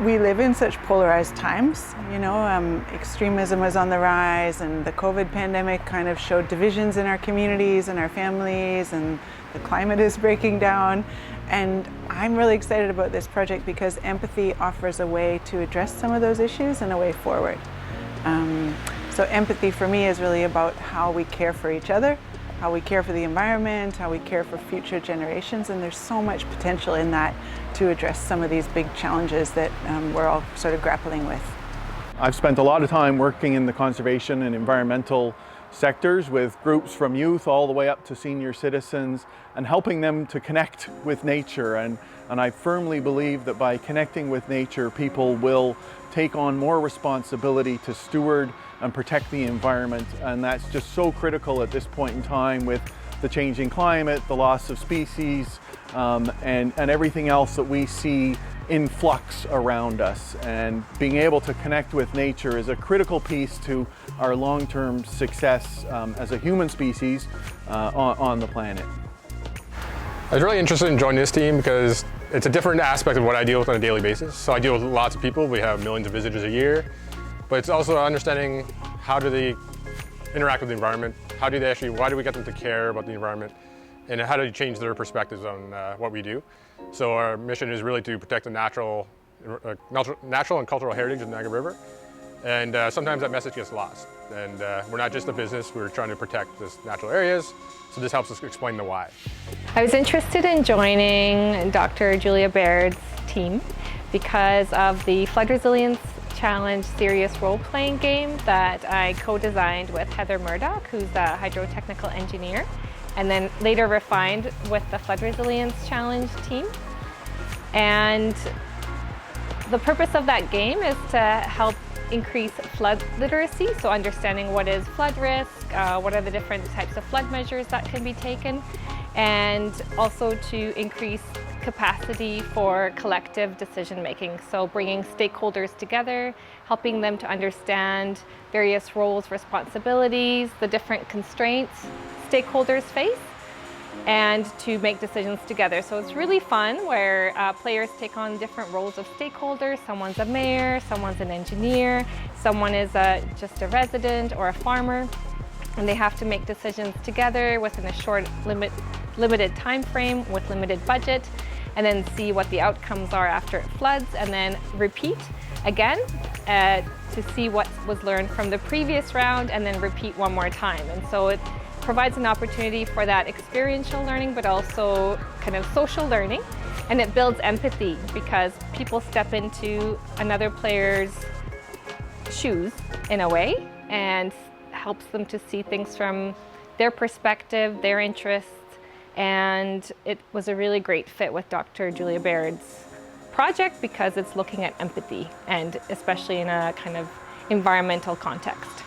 We live in such polarized times, extremism is on the rise, and the COVID pandemic kind of showed divisions in our communities and our families, and the climate is breaking down. And I'm really excited about this project because empathy offers a way to address some of those issues and a way forward. So empathy for me is really about how we care for each other, how we care for the environment, how we care for future generations, and there's so much potential in that to address some of these big challenges that we're all sort of grappling with. I've spent a lot of time working in the conservation and environmental sectors with groups from youth all the way up to senior citizens and helping them to connect with nature. And I firmly believe that by connecting with nature, people will take on more responsibility to steward and protect the environment. And that's just so critical at this point in time with the changing climate, the loss of species, and everything else that we see in flux around us. And being able to connect with nature is a critical piece to our long-term success as a human species on the planet. I was really interested in joining this team because it's a different aspect of what I deal with on a daily basis. So I deal with lots of people. We have millions of visitors a year, but it's also understanding how do they interact with the environment? Why do we get them to care about the environment? And how do you change their perspectives on what we do? So our mission is really to protect the natural and cultural heritage of the Niagara River. And sometimes that message gets lost. And we're not just a business, we're trying to protect these natural areas. So this helps us explain the why. I was interested in joining Dr. Julia Baird's team because of the Flood Resilience Challenge serious role-playing game that I co-designed with Heather Murdoch, who's a hydrotechnical engineer, and then later refined with the Flood Resilience Challenge team. And the purpose of that game is to help increase flood literacy, so understanding what is flood risk, what are the different types of flood measures that can be taken, and also to increase capacity for collective decision making. So bringing stakeholders together, helping them to understand various roles, responsibilities, the different constraints stakeholders face, and to make decisions together. So it's really fun where players take on different roles of stakeholders. Someone's a mayor, someone's an engineer, someone is just a resident or a farmer, and they have to make decisions together within a short limited time frame with limited budget, and then see what the outcomes are after it floods, and then repeat again to see what was learned from the previous round, and then repeat one more time. And so it provides an opportunity for that experiential learning, but also kind of social learning, and it builds empathy because people step into another player's shoes in a way and helps them to see things from their perspective, their interests, and it was a really great fit with Dr. Julia Baird's project because it's looking at empathy, and especially in a kind of environmental context.